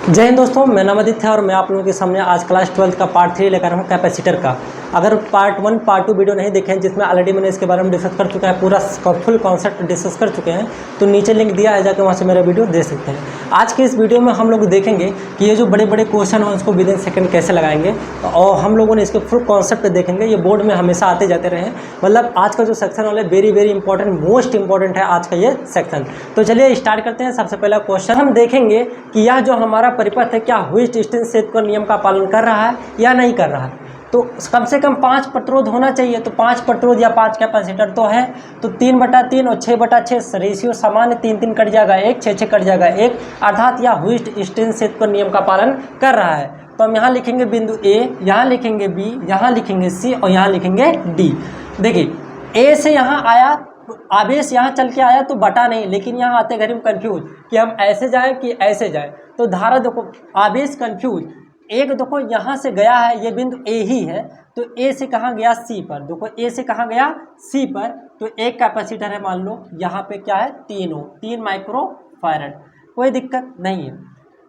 जय हिंद दोस्तों, मैं नाम आदित्य और मैं आप लोगों के सामने आज क्लास 12 का पार्ट 3 लेकर हूँ कैपेसिटर का। अगर पार्ट 1 पार्ट 2 वीडियो नहीं देखे हैं जिसमें ऑलरेडी मैंने इसके बारे में डिस्कस कर चुका है, पूरा फुल कॉन्सेप्ट डिस्कस कर चुके हैं, तो नीचे लिंक दिया है, जाकर वहाँ से मेरा वीडियो देख सकते हैं। आज के इस वीडियो में हम लोग देखेंगे कि ये जो बड़े बड़े क्वेश्चन हैं उसको विदिन सेकंड कैसे लगाएंगे, और हम लोगों ने इसके फुल कॉन्सेप्ट देखेंगे। ये बोर्ड में हमेशा आते जाते रहे, मतलब आज का जो सेक्शन वाला very very important, most important है आज का ये सेक्शन। तो चलिए स्टार्ट करते हैं। सबसे पहला क्वेश्चन हम देखेंगे कि यह जो हमारा परिपथ है क्या व्हिच डिस्टेंस सेट नियम का पालन कर रहा है या नहीं कर रहा है। तो कम से कम 5 प्रतिरोध होना चाहिए, तो 5 प्रतिरोध या 5 कैपेसिटर तो है, तो 3/3 और 6/6 रेशियो समान, 3 कट जाएगा 1, 6 कट जाएगा 1, अर्थात यह व्हिच डिस्टेंस सेट नियम का पालन कर रहा है। तो हम यहाँ लिखेंगे बिंदु ए, यहाँ लिखेंगे बी, यहाँ लिखेंगे सी और यहाँ लिखेंगे डी। देखिए ए से यहाँ आया, आवेश यहाँ चल के आया तो बटा नहीं, लेकिन यहाँ आते घड़ी हम कंफ्यूज कि हम ऐसे जाएं कि ऐसे जाएं। तो धारा देखो, आवेश कंफ्यूज, एक देखो यहाँ से गया है, ये बिंदु ए ही है, तो ए से कहाँ गया सी पर। देखो ए से कहाँ गया सी पर, तो एक कैपेसिटर है, मान लो यहाँ पे क्या है 3 माइक्रो फैरड, कोई दिक्कत नहीं है।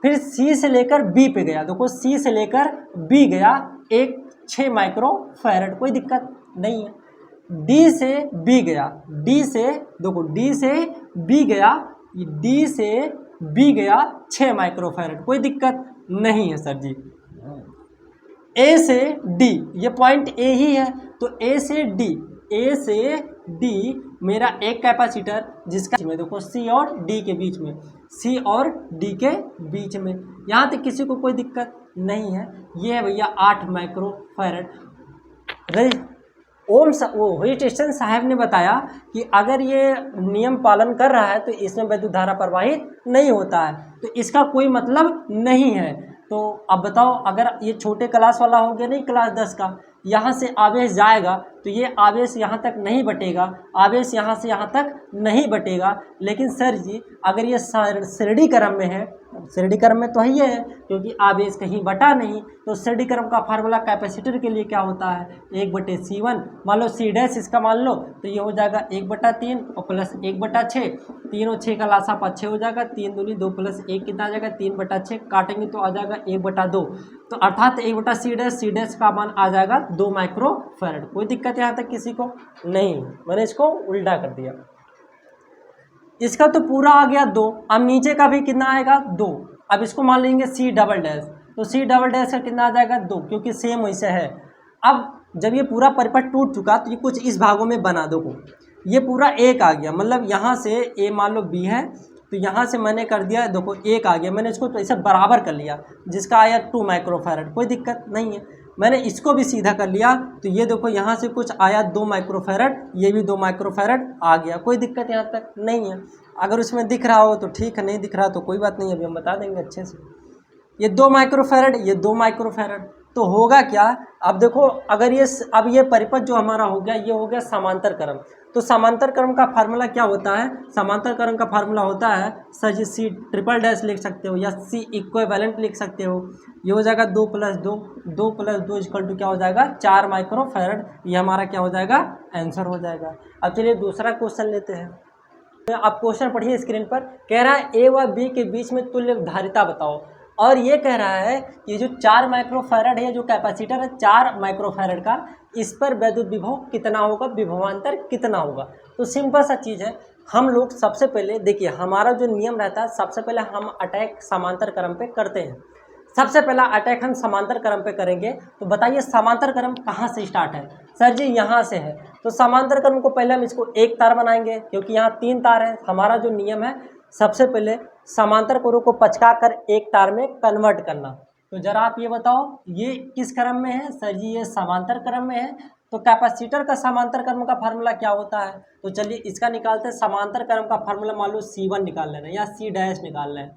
फिर सी से लेकर बी पे गया, देखो सी से लेकर बी गया, एक 6 माइक्रो फैरड, कोई दिक्कत नहीं है। डी से बी गया, डी से देखो डी से बी गया, डी से बी गया 6 माइक्रोफैरड, कोई दिक्कत नहीं है सर जी। ए से डी, ये पॉइंट ए ही है, तो ए से डी, ए से डी मेरा एक कैपेसिटर, जिसका में देखो सी और डी के बीच में, सी और डी के बीच में, यहाँ तक किसी को कोई दिक्कत नहीं है। ये है भैया 8 माइक्रोफैरड। वो व्हिच डिस्टेंस साहब ने बताया कि अगर ये नियम पालन कर रहा है तो इसमें वैद्युत धारा प्रवाहित नहीं होता है, तो इसका कोई मतलब नहीं है। तो अब बताओ, अगर ये छोटे क्लास वाला हो गया नहीं, क्लास 10 का, यहाँ से आवेश जाएगा तो ये आवेश यहाँ तक नहीं बटेगा, आवेश यहाँ से यहाँ तक नहीं बटेगा। लेकिन सर जी अगर ये श्रेणी क्रम में है, श्रेणी क्रम में तो ही है क्योंकि आवेश कहीं बटा नहीं, तो श्रेणी क्रम का फार्मूला कैपेसिटर के लिए क्या होता है 1/C1। मान लो सी डैश इसका मान लो, तो ये हो जाएगा 1/3 और प्लस 1/6, 3 और 6 का लासा 5 हो जाएगा, 3 दूनी 2 प्लस 1 कितना आ जाएगा 3/6, काटेंगे तो आ जाएगा 1/2, तो अर्थात 1/C डैश का मान आ जाएगा 2 माइक्रोफैरड। कोई दिक्कत यहाँ तक किसी को नहीं, मैंने इसको उल्टा कर दिया। इसका तो पूरा आ गया 2, अब नीचे का भी कितना आएगा 2। अब इसको मान लेंगे सी डबल डैश, तो सी डबल डैश का कितना आ जाएगा 2, क्योंकि सेम वैसे है। अब जब ये पूरा परिपथ टूट चुका तो ये कुछ इस भागों में बना दो, ये पूरा 1 आ गया, मतलब यहाँ से ए मान लो बी है, तो यहाँ से मैंने कर दिया, देखो 1 आ गया, मैंने इसको तो ऐसे बराबर कर लिया, जिसका आया 2 माइक्रोफैरड, कोई दिक्कत नहीं है। मैंने इसको भी सीधा कर लिया, तो ये देखो यहाँ से कुछ आया 2 माइक्रोफैरड, ये भी 2 माइक्रोफैरड आ गया, कोई दिक्कत यहाँ तक नहीं है। अगर उसमें दिख रहा हो तो ठीक है, नहीं दिख रहा तो कोई बात नहीं, अभी हम बता देंगे अच्छे से। ये 2 माइक्रोफैरड, ये 2 माइक्रोफैरड, तो होगा क्या, अब देखो अगर ये अब ये परिपथ जो हमारा हो गया, ये हो गया समांतर क्रम। तो समांतर क्रम का फार्मूला क्या होता है, समांतर क्रम का फार्मूला होता है सर जी सी ट्रिपल डैश लिख सकते हो या सी इक्विवेलेंट लिख सकते हो। ये हो जाएगा 2 + 2, 2 + 2 = क्या हो जाएगा 4 माइक्रोफैरड। ये हमारा क्या हो जाएगा आंसर हो जाएगा। अब चलिए दूसरा क्वेश्चन लेते हैं। आप क्वेश्चन पढ़िए स्क्रीन पर, कह रहा है ए व बी के बीच में तुल्य धारिता बताओ, और ये कह रहा है कि जो 4 माइक्रोफैरड है, जो कैपेसिटर है 4 माइक्रोफैरड का, इस पर वैद्युत विभव कितना होगा, विभवांतर कितना होगा। तो सिंपल सा चीज़ है, हम लोग सबसे पहले देखिए हमारा जो नियम रहता है, सबसे पहले हम अटैक समांतर क्रम पे करते हैं। सबसे पहला अटैक हम समांतर क्रम पे करेंगे, तो बताइए समांतर क्रम कहाँ से स्टार्ट है, सर जी यहाँ से है। तो समांतर क्रम को पहले हम इसको एक तार बनाएंगे, क्योंकि यहाँ 3 तार है। हमारा जो नियम है सबसे पहले समांतर कोरों को पचका कर एक तार में कन्वर्ट करना। तो जरा आप ये बताओ ये किस क्रम में है, सर जी ये समांतर क्रम में है। तो कैपेसिटर का समांतर क्रम का फार्मूला क्या होता है, तो चलिए इसका निकालते हैं। समांतर क्रम का फार्मूला मान लो C1 निकाल लेना या C डैश निकाल लें।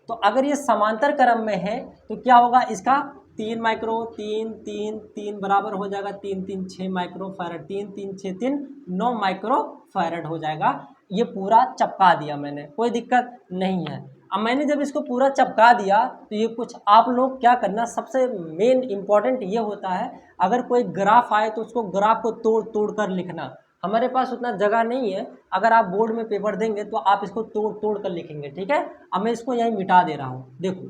तो अगर ये समांतर क्रम में है तो क्या होगा, इसका 3 माइक्रो 3 3 3 बराबर हो जाएगा 3 3 6 माइक्रोफैरड, 3 3 6 3 9 माइक्रोफैरड हो जाएगा। ये पूरा चिपका दिया मैंने, कोई दिक्कत नहीं है। अब मैंने जब इसको पूरा चिपका दिया तो ये कुछ आप लोग क्या करना, सबसे मेन इंपॉर्टेंट ये होता है, अगर कोई ग्राफ आए तो उसको ग्राफ को तोड़ तोड़ कर लिखना। हमारे पास उतना जगह नहीं है, अगर आप बोर्ड में पेपर देंगे तो आप इसको तोड़ तोड़ कर लिखेंगे, ठीक है। अब मैं इसको यहीं मिटा दे रहा हूँ, देखो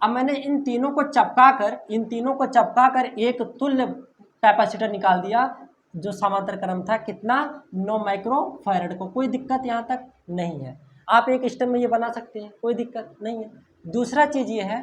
अब मैंने इन तीनों को चपका कर एक तुल्य कैपेसिटर निकाल दिया जो समांतर क्रम था कितना 9 माइक्रो फैरड को। कोई दिक्कत यहाँ तक नहीं है, आप एक स्टेप में ये बना सकते हैं, कोई दिक्कत नहीं है। दूसरा चीज़ ये है,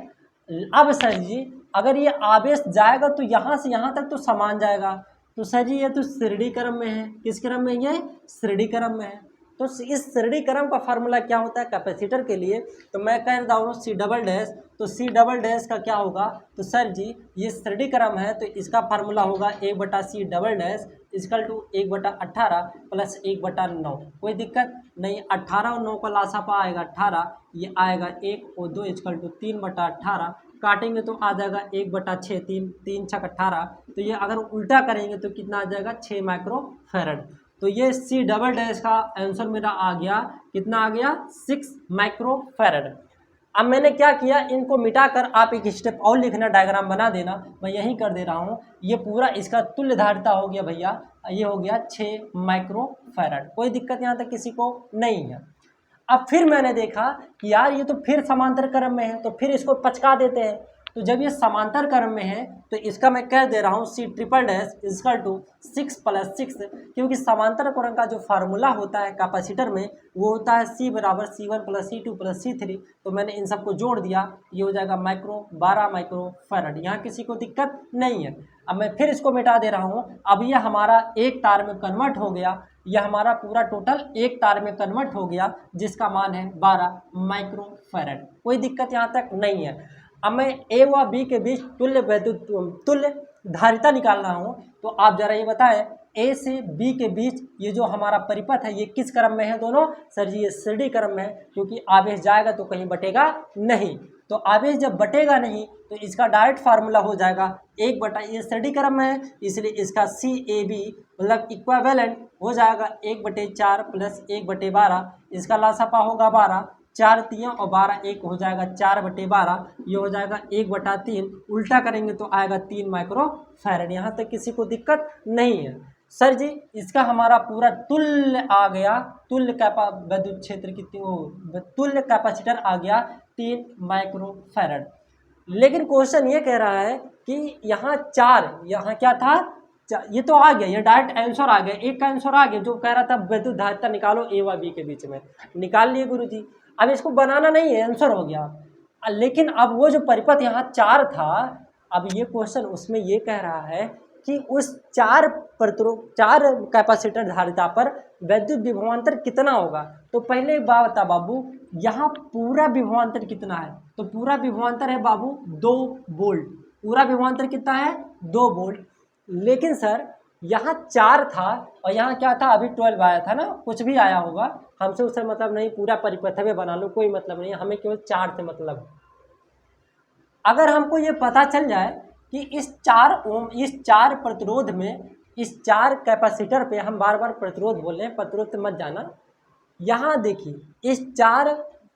अब सर जी अगर ये आवेश जाएगा तो यहाँ से यहाँ तक तो समान जाएगा, तो सर जी ये तो श्रेणी क्रम में है। किस क्रम में? ये श्रेणी क्रम में है। तो इस श्रेणी क्रम का फार्मूला क्या होता है कैपेसिटर के लिए? तो मैं कह रहा हूँ सी डबल डैश, तो सी डबल डैश का क्या होगा? तो सर जी ये श्रेणी क्रम है तो इसका फार्मूला होगा 1/c double dash equal to 1/18 plus 1/9। कोई दिक्कत नहीं, 18 और 9 का लासापा आएगा 18, ये आएगा 1 और 2 इक्वल टू 3/18, काटेंगे तो आ जाएगा 1/6, 3 छक 18, तो ये अगर उल्टा करेंगे तो कितना आ जाएगा 6 माइक्रो फैरड। तो ये सी डबल डैश का आंसर मेरा आ गया, कितना आ गया 6 माइक्रो फैरड। अब मैंने क्या किया, इनको मिटाकर आप एक स्टेप और लिखना, डायग्राम बना देना, मैं यही कर दे रहा हूँ। ये पूरा इसका तुल्य धारिता हो गया भैया, ये हो गया 6 माइक्रो फैरड। कोई दिक्कत यहाँ तक किसी को नहीं है। अब फिर मैंने देखा कि यार ये तो फिर समांतर क्रम में है, तो फिर इसको पचका देते हैं। तो जब ये समांतर क्रम में है तो इसका मैं कह दे रहा हूँ C triple dash equal to 6 + 6, क्योंकि समांतर क्रम का जो फार्मूला होता है कैपेसिटर में वो होता है C = C1 + C2 + C3। तो मैंने इन सबको जोड़ दिया, ये हो जाएगा 12 माइक्रो फैरड। यहाँ किसी को दिक्कत नहीं है। अब मैं फिर इसको मिटा दे रहा हूँ। अब यह हमारा एक तार में कन्वर्ट हो गया, यह हमारा पूरा टोटल एक तार में कन्वर्ट हो गया जिसका मान है 12 माइक्रो फैरड। कोई दिक्कत यहाँ तक नहीं है। अब मैं ए व बी के बीच तुल्य धारिता निकाल रहा हूँ, तो आप जरा ये बताएं ए से बी के बीच ये जो हमारा परिपथ है ये किस क्रम में है दोनों? सर जी ये श्रेणी क्रम में है, क्योंकि आवेश जाएगा तो कहीं बटेगा नहीं। तो आवेश जब बटेगा नहीं तो इसका डायरेक्ट फार्मूला हो जाएगा 1/, ये श्रेणी क्रम में है इसलिए इसका CAB मतलब इक्विवेलेंट हो जाएगा 1/4 प्लस 1/12, इसका लासापा होगा 12, 4 तियाँ और 12 एक हो जाएगा 4/12, ये हो जाएगा 1/3, उल्टा करेंगे तो आएगा 3 माइक्रो फैरड। यहाँ तक किसी को दिक्कत नहीं है। सर जी इसका हमारा पूरा तुल्य आ गया, तुल्य विद्युत क्षेत्र कितनी, तुल्य कैपेसिटर आ गया 3 माइक्रो फैरड। लेकिन क्वेश्चन ये कह रहा है कि यहाँ 4, यहाँ क्या था, ये तो आ गया, ये डायरेक्ट आंसर आ गया, एक का आंसर आ गया जो कह रहा था विद्युत धारिता निकालो ए व बी के बीच में, निकाल लिए गुरुजी। अब इसको बनाना नहीं है, आंसर हो गया। लेकिन अब वो जो परिपथ यहाँ 4 था, अब ये क्वेश्चन उसमें ये कह रहा है कि उस 4 कैपेसिटर धारिता पर वैद्युत विभवांतर कितना होगा। तो पहले एक बात बता बाबू, यहाँ पूरा विभवांतर कितना है? तो पूरा विभवांतर है बाबू 2 वोल्ट। पूरा विभवांतर कितना है? 2 वोल्ट। लेकिन सर यहाँ 4 था और यहाँ क्या था, अभी 12 आया था ना, कुछ भी आया होगा, हमसे उससे मतलब नहीं, पूरा परिपथ में बना लो, कोई मतलब नहीं, हमें केवल 4 से मतलब। अगर हमको ये पता चल जाए कि इस 4 ओम, इस 4 प्रतिरोध में, इस 4 कैपेसिटर पे, हम बार बार प्रतिरोध बोल रहे हैं, प्रतिरोध से मत जाना। यहाँ देखिए इस 4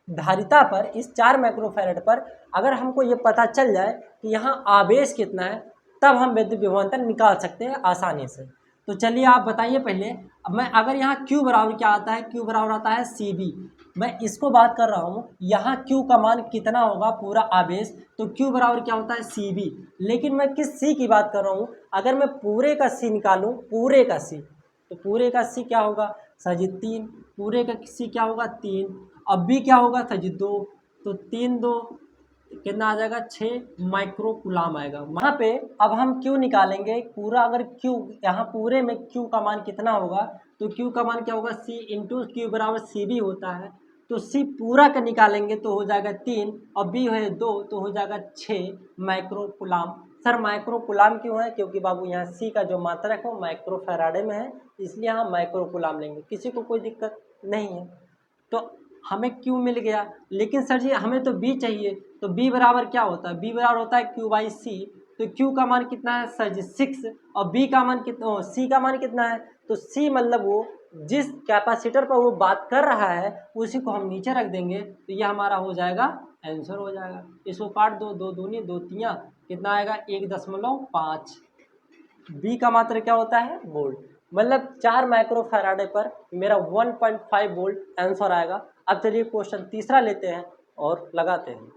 धारिता पर, इस 4 माइक्रोफैरड पर अगर हमको ये पता चल जाए कि यहाँ आवेश कितना है, तब हम विद्युत विभवांतर निकाल सकते हैं आसानी से। तो चलिए आप बताइए पहले। अब मैं अगर यहाँ Q बराबर क्या आता है, Q बराबर आता है CB, मैं इसको बात कर रहा हूँ, यहाँ Q का मान कितना होगा पूरा आवेश, तो Q बराबर क्या होता है CB। लेकिन मैं किस C की बात कर रहा हूँ, अगर मैं पूरे का C निकालूँ, पूरे का C, तो पूरे का C क्या होगा सर जी 3, पूरे का C क्या होगा 3, अब B क्या होगा सर जी 2, तो 3 2 कितना आ जाएगा 6 माइक्रो कूलाम आएगा वहाँ पे। अब हम Q निकालेंगे पूरा, अगर Q यहाँ पूरे में Q का मान कितना होगा, तो Q का मान क्या होगा C इंटू Q बराबर CB होता है, तो C पूरा का निकालेंगे तो हो जाएगा 3 और B है 2 तो हो जाएगा 6 micro coulomb. Sir micro coulomb क्यों है? क्योंकि बाबू यहाँ C का जो मात्रक है वो माइक्रो फैराडे में है, इसलिए हम माइक्रो कूलाम लेंगे, किसी को कोई दिक्कत नहीं है। तो हमें Q मिल गया, लेकिन सर जी हमें तो B चाहिए, तो B बराबर क्या होता है? B बराबर होता है Q/C। तो Q का मान कितना है सर जी 6 और B का मान कितना, C का मान कितना है, तो C मतलब वो जिस कैपेसिटर पर वो बात कर रहा है उसी को हम नीचे रख देंगे, तो ये हमारा हो जाएगा आंसर हो जाएगा। इसको काट दो, 2 दूनी 2 तियाँ, कितना आएगा 1.5। बी का मात्रा क्या होता है वोल्ट, मतलब 4 माइक्रो फैराडे पर मेरा 1.5 वोल्ट आंसर आएगा। अब चलिए क्वेश्चन तीसरा लेते हैं और लगाते हैं।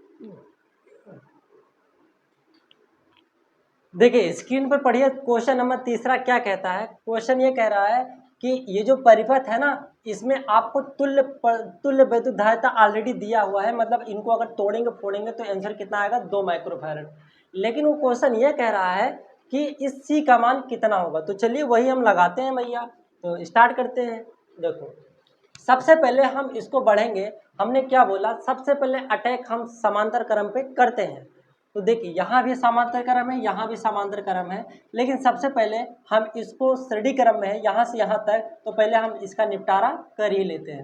देखिए स्क्रीन पर पढ़िए क्वेश्चन नंबर तीसरा क्या कहता है। क्वेश्चन ये कह रहा है कि ये जो परिपथ है ना, इसमें आपको तुल्य वैद्युत धारिता ऑलरेडी दिया हुआ है, मतलब इनको अगर तोड़ेंगे फोड़ेंगे तो आंसर कितना आएगा 2 माइक्रोफैरड। लेकिन वो क्वेश्चन ये कह रहा है कि इस सी का मान कितना होगा। तो चलिए वही हम लगाते हैं भैया, तो स्टार्ट करते हैं। देखो सबसे पहले हम इसको बढ़ेंगे। हमने क्या बोला, सबसे पहले अटैक हम समांतर क्रम पे करते हैं। तो देखिए यहाँ भी समांतर क्रम है, यहाँ भी समांतर क्रम है, लेकिन सबसे पहले हम इसको श्रेणी क्रम में है यहाँ से यहाँ तक, तो पहले हम इसका निपटारा कर ही लेते हैं।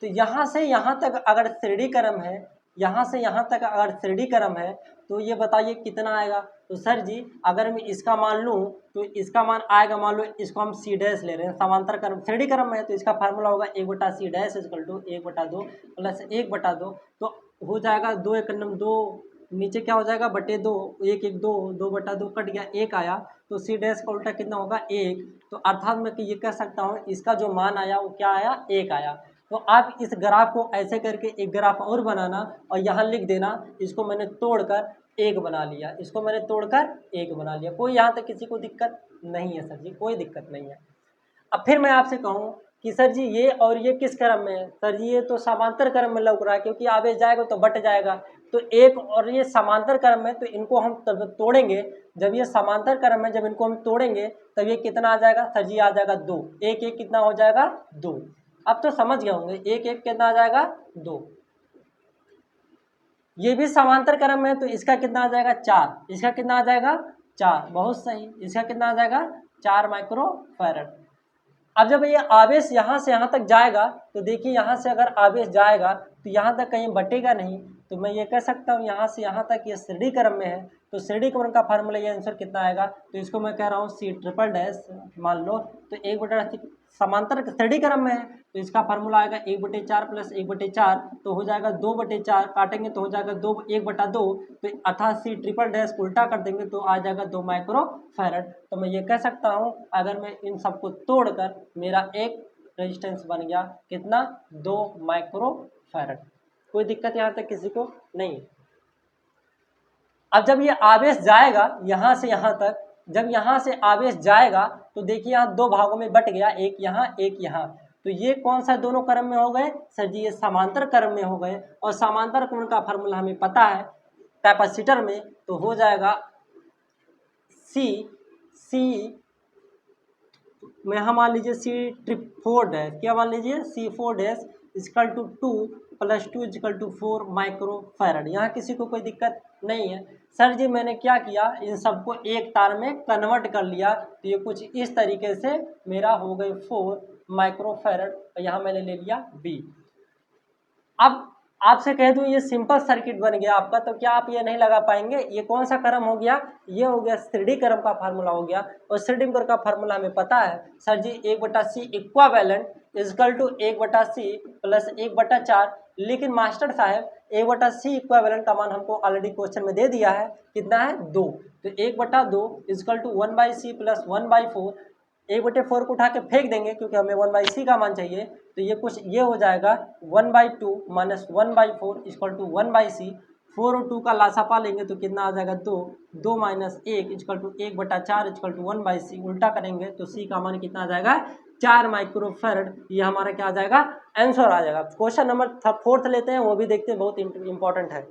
तो यहाँ से यहाँ तक अगर श्रेणी क्रम है, यहाँ से यहाँ तक अगर श्रेणी क्रम है, तो ये बताइए कितना आएगा। तो सर जी अगर मैं इसका मान लूँ तो इसका मान आएगा, मान लो इसको हम सी डैश ले रहे हैं, समांतर क्रम श्रेणी क्रम में है, तो इसका फार्मूला होगा 1/c dash equal to 1/2 plus 1/2। तो हो जाएगा 2 1 2, नीचे क्या हो जाएगा बटे 2, 1 1 2, 2/2 कट गया, 1 आया। तो सी डैश का उल्टा कितना होगा 1। तो अर्थात मैं ये कह सकता हूँ इसका जो मान आया वो क्या आया 1 आया। तो आप इस ग्राफ को ऐसे करके एक ग्राफ और बनाना और यहाँ लिख देना, इसको मैंने तोड़कर 1 बना लिया, इसको मैंने तोड़कर 1 बना लिया। कोई यहाँ तक किसी को दिक्कत नहीं है सर जी, कोई दिक्कत नहीं है। अब फिर मैं आपसे कहूँ कि सर जी ये और ये किस क्रम में है। सर जी ये तो समांतर क्रम में लग रहा है, क्योंकि आवेश जाएगा तो बट जाएगा। तो एक और ये समांतर क्रम में, तो इनको हम तब तोड़ेंगे। जब ये समांतर क्रम में जब इनको हम तोड़ेंगे तब ये कितना आ जाएगा सर जी, आ जाएगा 2। 1 1 कितना हो जाएगा 2। अब तो समझ गए होंगे 1 1 कितना आ जाएगा 2। ये भी समांतर क्रम में है, तो इसका कितना आ जाएगा 4। इसका कितना आ जाएगा 4, बहुत सही। इसका कितना आ जाएगा 4 माइक्रोफैरड। अब जब ये आवेश यहाँ से यहाँ तक जाएगा, तो देखिए यहाँ से अगर आवेश जाएगा तो यहाँ तक कहीं बटेगा नहीं। तो मैं ये कह सकता हूँ यहाँ से यहाँ तक ये श्रेणी क्रम में है, तो श्रेणी क्रम का फार्मूला ये आंसर कितना आएगा। तो इसको मैं कह रहा हूँ सी ट्रिपल डैश मान लो, तो 1/, समांतर श्रेणी क्रम में है, तो इसका फार्मूला आएगा 1/4 प्लस 1/4, तो हो जाएगा 2/4, काटेंगे तो हो जाएगा 2 1/2। तो अर्थात सी ट्रिपल डैश उल्टा कर देंगे तो आ जाएगा 2 माइक्रोफैरड। तो मैं ये कह सकता हूँ अगर मैं इन सबको तोड़कर मेरा एक रेजिस्टेंस बन गया कितना 2 माइक्रोफैरड। कोई दिक्कत यहाँ तक किसी को नहीं। अब जब ये आवेश जाएगा यहाँ से यहाँ तक, जब यहाँ से आवेश जाएगा तो देखिए यहाँ 2 भागों में बट गया, एक यहाँ एक यहाँ। तो ये कौन सा दोनों क्रम में हो गए सर जी, ये समांतर क्रम में हो गए। और समांतर क्रम का फार्मूला हमें पता है कैपेसिटर में, तो हो जाएगा सी में यहाँ मान लीजिए सी ट्रिप 4 डैश, क्या मान लीजिए C4 dash equal to 2 + 2 = 4 microfarad. यहाँ किसी को कोई दिक्कत नहीं है। सर जी मैंने क्या किया, इन सबको एक तार में कन्वर्ट कर लिया, तो ये कुछ इस तरीके से मेरा हो गए 4 माइक्रोफैरड, और यहाँ मैंने ले लिया B। अब आपसे कह दूं ये सिंपल सर्किट बन गया आपका, तो क्या आप ये नहीं लगा पाएंगे। ये कौन सा क्रम हो गया, ये हो गया श्रेणी क्रम का फार्मूला हो गया। और श्रेणी क्रम का फार्मूला हमें पता है sir ji 1/c equivalent equal to 1/c plus 1/4। लेकिन मास्टर साहब 1/c इक्वावेलेंट का मान हमको ऑलरेडी क्वेश्चन में दे दिया है, कितना है 2। तो 1/2 इक्वल टू 1/c प्लस 1/4। 1/4 को उठा के फेंक देंगे क्योंकि हमें 1/c का मान चाहिए। तो ये कुछ ये हो जाएगा 1/2 माइनस 1/4 इक्वल टू 1/c। 4 और 2 का लासापा लेंगे तो कितना आ जाएगा 2। 2 minus 1 equal to 1/4 equal to 1/c। उल्टा करेंगे तो c का मान कितना आ जाएगा 4 माइक्रोफैरड। ये हमारा क्या आ जाएगा आंसर आ जाएगा। क्वेश्चन नंबर 4 लेते हैं, वो भी देखते हैं, बहुत इंपॉर्टेंट है।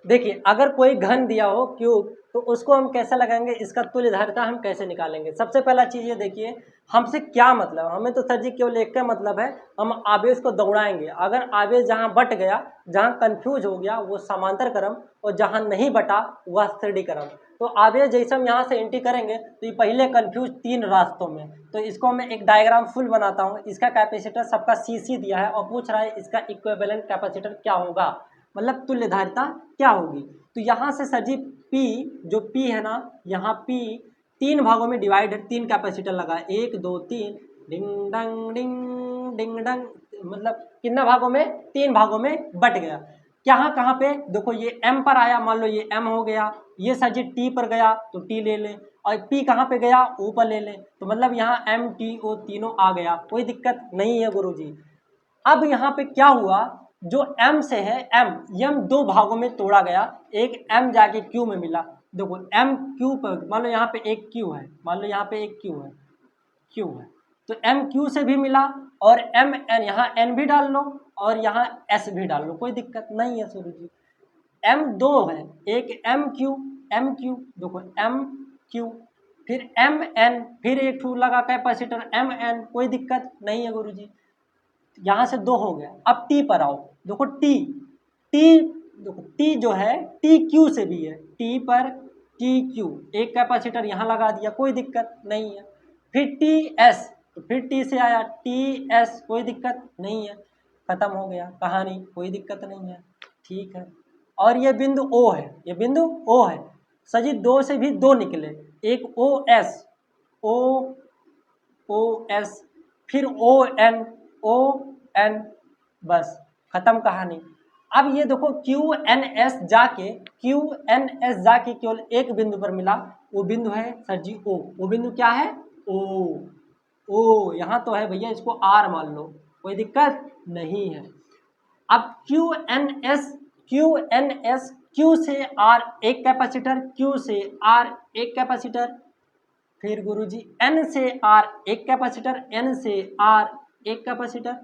देखिए अगर कोई घन दिया हो क्यूब, तो उसको हम कैसे लगाएंगे, इसका तुल्य धारिता हम कैसे निकालेंगे। सबसे पहला चीज़ ये देखिए हमसे क्या मतलब, हमें तो सर जी केवल एक का मतलब है हम आवेश को दौड़ाएंगे। अगर आवेश जहाँ बट गया, जहाँ कंफ्यूज हो गया वो समांतर क्रम, और जहाँ नहीं बटा वह श्रेणी क्रम। तो आवेश जैसे हम यहाँ से एंट्री करेंगे तो ये पहले कंफ्यूज 3 रास्तों में, तो इसको मैं एक डायग्राम फुल बनाता हूँ। इसका कैपेसिटर सबका CC दिया है और पूछ रहा है इसका इक्विवेलेंट कैपेसिटर क्या होगा, मतलब तुल्य धारिता क्या होगी। तो यहाँ से सर जी P, जो P है ना, यहाँ P 3 भागों में डिवाइड है, 3 कैपेसिटर लगा है, 1 2 3 डिंग डंग डिंग डिंग डंग, मतलब कितना भागों में 3 भागों में बट गया। कहाँ कहाँ पे देखो, ये M पर आया, मान लो ये M हो गया, ये सर जी T पर गया तो T ले लें, और P कहाँ पे गया O पर ले लें, तो मतलब यहाँ M T O तीनों आ गया, कोई दिक्कत नहीं है गुरुजी। अब यहाँ पे क्या हुआ जो m से है m दो भागों में तोड़ा गया, एक m जाके q में मिला। देखो m q पर, मान लो यहाँ पे एक q है, मान लो यहाँ पे एक q है तो m q से भी मिला, और m n, यहाँ n भी डाल लो और यहाँ s भी डाल लो, कोई दिक्कत नहीं है सूर्य जी। m दो है, एक m q, देखो m q, फिर m n, फिर एक ठू लगा कैपेसिटर m n, कोई दिक्कत नहीं है गुरु जी। यहाँ से दो हो गया। अब टी पर आओ, देखो टी देखो टी जो है टी क्यू से भी है, टी पर टी क्यू, एक कैपेसिटर यहाँ लगा दिया, कोई दिक्कत नहीं है। फिर टी एस, तो फिर टी से आया टी एस, कोई दिक्कत नहीं है, खत्म हो गया कहानी, कोई दिक्कत नहीं है, ठीक है। और ये बिंदु ओ है, ये बिंदु ओ है, सजी दो से भी दो निकले, एक ओ एस, ओ एस, फिर ओ एन, बस खत्म कहानी। अब ये देखो क्यू एन एस जाके केवल एक बिंदु पर मिला, वो बिंदु है सर जी ओ, वो बिंदु क्या है ओ यहाँ तो है भैया, इसको आर मान लो, कोई दिक्कत नहीं है। अब क्यू एन एस, क्यू से आर एक कैपेसिटर, क्यू से आर एक कैपेसिटर, फिर गुरुजी एन से आर एक कैपेसिटर, एन से आर एक कैपेसिटर,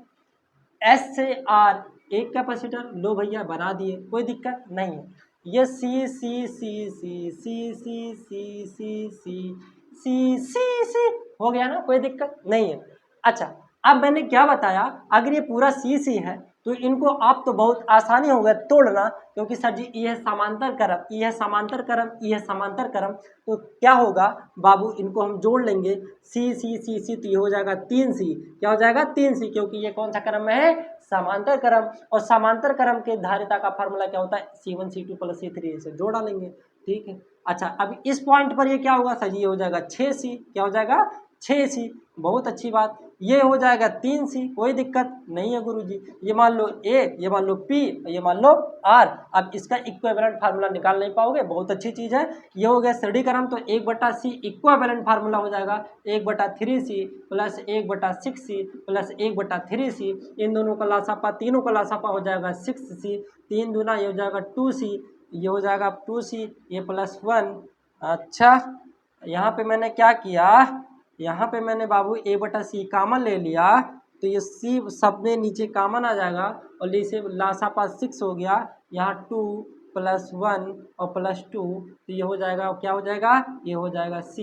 एस से आर एक कैपेसिटर, लो भैया बना दिए, कोई दिक्कत नहीं है। ये सी सी सी सी सी सी सी सी सी सी सी सी हो गया ना, कोई दिक्कत नहीं है। अच्छा, अब मैंने क्या बताया, अगर ये पूरा सी सी है तो इनको आप तो बहुत आसानी हो गया तोड़ना, क्योंकि सर जी ये है समांतर क्रम, ये है समांतर क्रम, ये है समांतर क्रम, तो क्या होगा बाबू, इनको हम जोड़ लेंगे, सी सी सी सी, तो ये हो जाएगा 3C, क्या हो जाएगा 3C, क्योंकि ये कौन सा क्रम में है, समांतर क्रम, और समांतर क्रम के धारिता का फार्मूला क्या होता है, C1 C2 + C3, से जोड़ डालेंगे, ठीक है। अच्छा, अब इस पॉइंट पर ये क्या होगा सर जी, ये हो जाएगा 6C, क्या हो जाएगा 6C, बहुत अच्छी बात। ये हो जाएगा 3C, कोई दिक्कत नहीं है गुरुजी। ये मान लो A, ये मान लो P, ये मान लो R। अब इसका इक्विवेलेंट फार्मूला निकाल नहीं पाओगे, बहुत अच्छी चीज़ है। ये हो गया सरलीकरण, तो 1/C इक्विवेलेंट फार्मूला हो जाएगा 1/3C + 1/6C + 1/3C, इन दोनों का लासापा, तीनों का लासापा हो जाएगा 6C, 3 दूना ये हो जाएगा 2C, ये हो जाएगा 2C, ये +1। अच्छा, यहाँ पे मैंने क्या किया, यहाँ पे मैंने बाबू A/C कॉमन ले लिया, तो ये C सब में नीचे कॉमन आ जाएगा, और इसे लासापा 6 हो गया, यहाँ 2 + 1 और +2, तो ये हो जाएगा, क्या हो जाएगा, ये हो जाएगा C,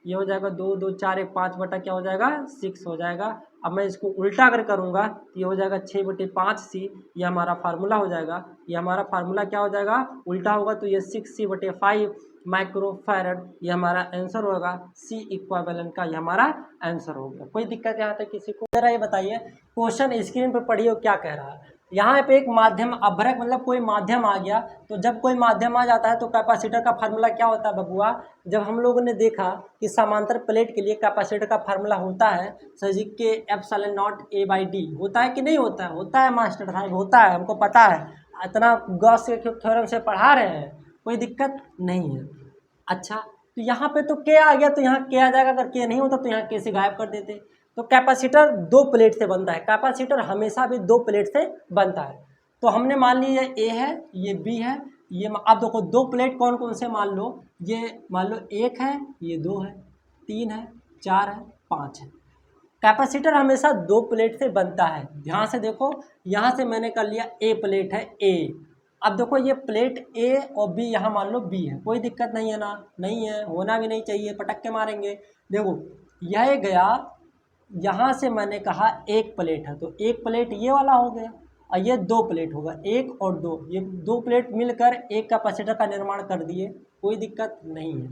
ये हो जाएगा 2 2 4 1 5 बटा क्या हो जाएगा 6 हो जाएगा। अब मैं इसको उल्टा अगर करूँगा तो ये हो जाएगा 6/5C, ये हमारा फार्मूला हो जाएगा, ये हमारा फार्मूला क्या हो जाएगा, उल्टा होगा तो ये 6C/5 माइक्रोफैरड, ये हमारा आंसर होगा, C इक्विवेलेंट का ये हमारा आंसर हो गया। कोई दिक्कत यहाँ तक किसी को? जरा ये बताइए, क्वेश्चन स्क्रीन पर पढ़िए क्या कह रहा है। यहाँ पे एक माध्यम अभ्रक, मतलब कोई माध्यम आ गया, तो जब कोई माध्यम आ जाता है तो कैपेसिटर का फार्मूला क्या होता है बबुआ, जब हम लोगों ने देखा कि समांतर प्लेट के लिए कैपेसिटर का फार्मूला होता है सर जी के ε0 A/d, होता है कि नहीं होता है? होता है मास्टर साहब, होता है, हमको पता है, इतना गॉस के थ्योरम से पढ़ा रहे हैं, कोई दिक्कत नहीं है। अच्छा, तो यहाँ पे तो के आ गया, तो यहाँ के आ जाएगा, अगर के नहीं होता तो यहाँ के से गायब कर देते। तो कैपेसिटर दो प्लेट से बनता है, कैपेसिटर हमेशा भी दो प्लेट से बनता है। तो हमने मान लिया ए है, ये बी है, ये अब देखो दो प्लेट कौन कौन से मान लो, ये मान लो 1 है, ये 2 है, 3 है, 4 है, 5 है। कैपेसिटर हमेशा दो प्लेट से बनता है, ध्यान से देखो, यहाँ से मैंने कर लिया ए प्लेट है ए, अब देखो ये प्लेट ए और बी, यहाँ मान लो बी है, कोई दिक्कत नहीं है ना, नहीं है, होना भी नहीं चाहिए, पटक के मारेंगे। देखो यह गया, यहाँ से मैंने कहा एक प्लेट है, तो एक प्लेट ये वाला हो गया, और ये दो प्लेट होगा, 1 और 2, ये दो प्लेट मिलकर एक कैपेसिटर का निर्माण कर दिए, कोई दिक्कत नहीं है।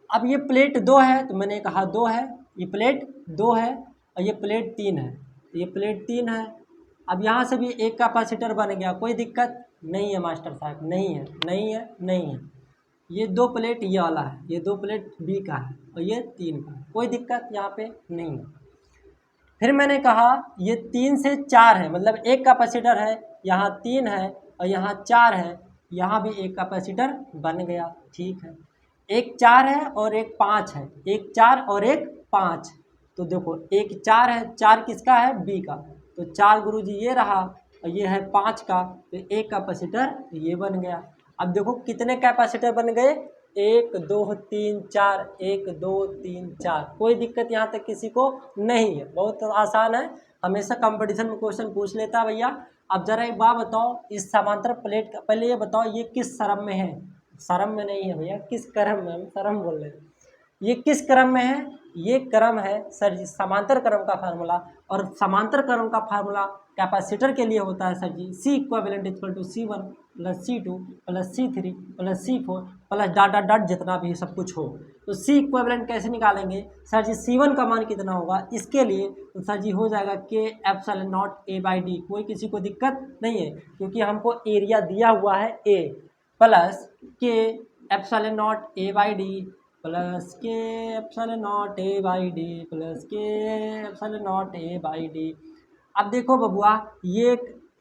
अब ये प्लेट 2 है, तो मैंने कहा 2 है, ये प्लेट 2 है, और ये प्लेट 3 है, ये प्लेट 3 है। अब यहाँ से भी एक कैपेसिटर बन गया, कोई दिक्कत नहीं है मास्टर साहब, नहीं है, नहीं है, नहीं है। ये दो प्लेट ये वाला है, ये दो प्लेट बी का है, और ये 3 का, कोई दिक्कत यहाँ पे नहीं है। फिर मैंने कहा ये 3 से 4 है, मतलब एक कैपेसिटर है, यहाँ 3 है और यहाँ 4 है, यहाँ भी एक कैपेसिटर बन गया, ठीक है। एक 4 है और एक 5 है, एक 4 और एक 5, तो देखो एक 4 है, 4 किसका है, बी का, तो 4 गुरुजी ये रहा, और ये है 5 का, तो एक कैपेसिटर ये बन गया। अब देखो कितने कैपेसिटर बन गए, 1 2 3 4, 1 2 3 4। कोई दिक्कत यहाँ तक किसी को नहीं है, बहुत आसान है। हमेशा कंपटीशन में क्वेश्चन पूछ लेता है भैया। अब जरा एक बात बताओ, इस समांतर प्लेट का पहले ये बताओ ये किस क्रम में है। सरम में नहीं है भैया, किस क्रम में, हम सरम बोल रहे हैं। ये किस क्रम में है, ये क्रम है सर जी समांतर क्रम का फार्मूला। और समांतर क्रम का फार्मूला कैपेसिटर के लिए होता है sir ji, C equivalent equal to C1 plus C2 plus C3 plus C4 plus dot dot dot जितना भी सब कुछ हो। तो सी इक्विवेलेंट कैसे निकालेंगे सर जी, C1 का मान कितना होगा इसके लिए, तो सर जी हो जाएगा K एप्सिलॉन नॉट A/D। कोई किसी को दिक्कत नहीं है, क्योंकि हमको एरिया दिया हुआ है A plus K epsilon not A/D plus के एप्सिलॉन नॉट A/D प्लस के एप्सिलॉन नॉट A/D। अब देखो बबुआ, ये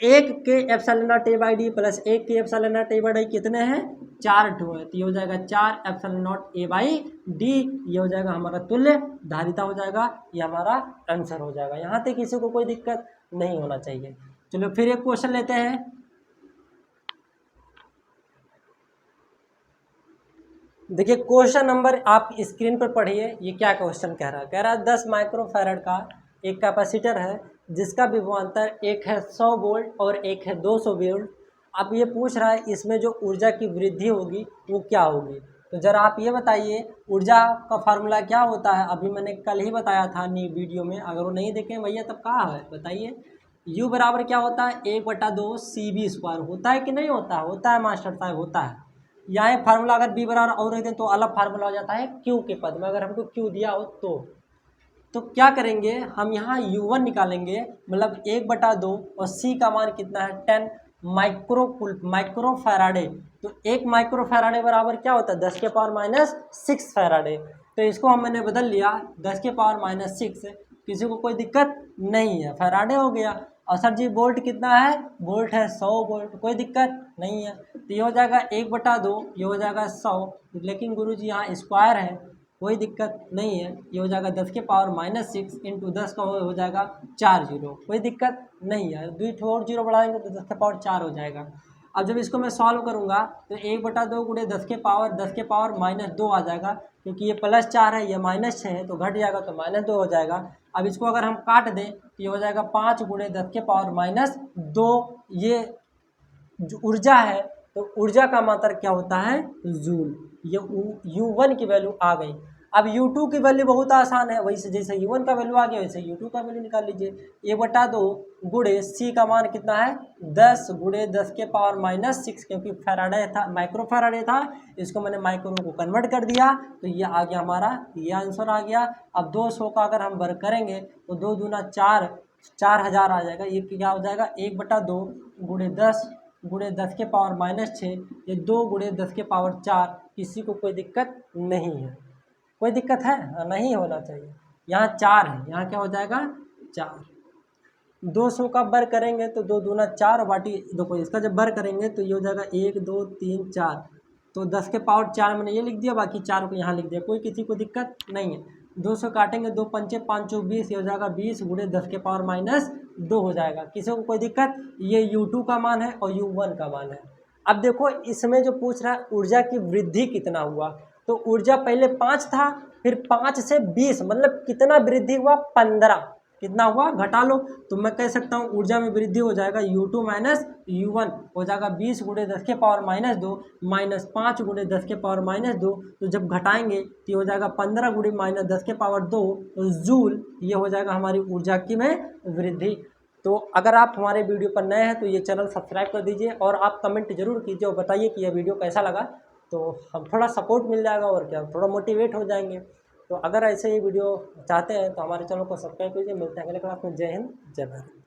एक के एप्सिलॉन नॉट A/D प्लस एक के एप्सिलॉन नॉट A/D कितने हैं, 4 ठो है। तो ये हो जाएगा 4 एप्सिलॉन नॉट A/D। ये हो जाएगा हमारा तुल्य धारिता हो जाएगा, ये हमारा आंसर हो जाएगा। यहाँ तक किसी को कोई दिक्कत नहीं होना चाहिए। चलो फिर एक क्वेश्चन लेते हैं। देखिए क्वेश्चन नंबर आप स्क्रीन पर पढ़िए, ये क्या क्वेश्चन कह रहा है। कह रहा है 10 माइक्रोफैराड का एक कैपेसिटर है जिसका विभवांतर एक है 100 वोल्ट और एक है 200 वोल्ट। अब ये पूछ रहा है इसमें जो ऊर्जा की वृद्धि होगी वो क्या होगी। तो ज़रा आप ये बताइए ऊर्जा का फार्मूला क्या होता है। अभी मैंने कल ही बताया था नी वीडियो में, अगर वो नहीं देखें भैया तब कहाँ है बताइए। U बराबर क्या होता है, 1/2 CV² होता है कि नहीं होता, होता है मास्टर साहब, होता है। यहाँ फार्मूला अगर बी बराबर और रख दें तो अलग फार्मूला हो जाता है क्यू के पद में, अगर हमको क्यू दिया हो तो क्या करेंगे हम यहाँ U1 निकालेंगे, मतलब 1/2 और C का मान कितना है 10 माइक्रोफैराडे। तो 1 माइक्रोफैराडे बराबर क्या होता है 10⁻⁻6 फैराडे। तो इसको हम मैंने बदल लिया 10⁻⁻6। किसी को कोई दिक्कत नहीं है, फैराडे हो गया। और सर जी वोल्ट कितना है, वोल्ट है 100 वोल्ट, कोई दिक्कत नहीं है। तो ये हो जाएगा 1/2, ये हो जाएगा 100, लेकिन गुरुजी यहाँ स्क्वायर है, कोई दिक्कत नहीं है। ये हो जाएगा 10⁻⁻6 इंटू 10 का हो जाएगा 4 जीरो, कोई दिक्कत नहीं है। 2 और जीरो बढ़ाएंगे तो 10⁻4 हो जाएगा। अब जब इसको मैं सॉल्व करूँगा तो 1/2 गुणे 10⁻2 आ जाएगा, क्योंकि ये +4 है ये -6 है तो घट जाएगा तो -2 हो जाएगा। अब इसको अगर हम काट दें तो ये हो जाएगा 5 गुणे 10⁻2। ये जो ऊर्जा है तो ऊर्जा का मात्रक क्या होता है जूल। ये U1 की वैल्यू आ गई। अब U2 की वैल्यू बहुत आसान है, वैसे जैसे U1 का वैल्यू आ गया वैसे U2 का वैल्यू निकाल लीजिए। 1/2 गुणे C का मान कितना है 10 गुणे 10⁻⁻6, क्योंकि फैराडे था माइक्रोफैराडे था, इसको मैंने माइक्रो को कन्वर्ट कर दिया तो ये आ गया हमारा, ये आंसर आ गया। अब 200 का अगर हम वर्ग करेंगे तो 2 दूना 4, 4000 आ जाएगा। ये क्या हो जाएगा 1/2 गुणे 10 गुणे 10⁻⁻6, ये 2 गुणे 10⁻4। किसी को कोई दिक्कत नहीं है, कोई दिक्कत है नहीं होना चाहिए। यहाँ 4 है, यहाँ क्या हो जाएगा 4। 200 का वर्ग करेंगे तो 2 दूना 4 बाटी, देखो इसका जब वर्ग करेंगे तो ये हो जाएगा 1 2 3 4, तो 10⁻4 मैंने ये लिख दिया, बाकी 4 को यहाँ लिख दिया, कोई किसी को दिक्कत नहीं है। 200 काटेंगे 2 पंचे 5 चौक 20, ये हो जाएगा 20 गुणे 10⁻2 हो जाएगा। किसी को कोई दिक्कत, ये U2 का मान है और U1 का मान है। अब देखो इसमें जो पूछ रहा है ऊर्जा की वृद्धि कितना हुआ, तो ऊर्जा पहले 5 था, फिर 5 से 20 मतलब कितना वृद्धि हुआ 15, कितना हुआ घटा लो। तो मैं कह सकता हूँ ऊर्जा में वृद्धि हो जाएगा U2 माइनस U1 हो जाएगा 20 गुणे 10⁻2 माइनस 5 गुणे 10⁻2। तो जब घटाएंगे तो ये हो जाएगा 15 गुणे माइनस 10⁻2 जूल। ये हो जाएगा हमारी ऊर्जा की में वृद्धि। तो अगर आप हमारे वीडियो पर नए हैं तो ये चैनल सब्सक्राइब कर दीजिए और आप कमेंट जरूर कीजिए और बताइए कि यह वीडियो कैसा लगा, तो हम थोड़ा सपोर्ट मिल जाएगा और क्या थोड़ा मोटिवेट हो जाएंगे। तो अगर ऐसे ही वीडियो चाहते हैं तो हमारे चैनल को सब्सक्राइब कीजिए। मिलते हैं अगले क्लास में। जय हिंद जय भारत।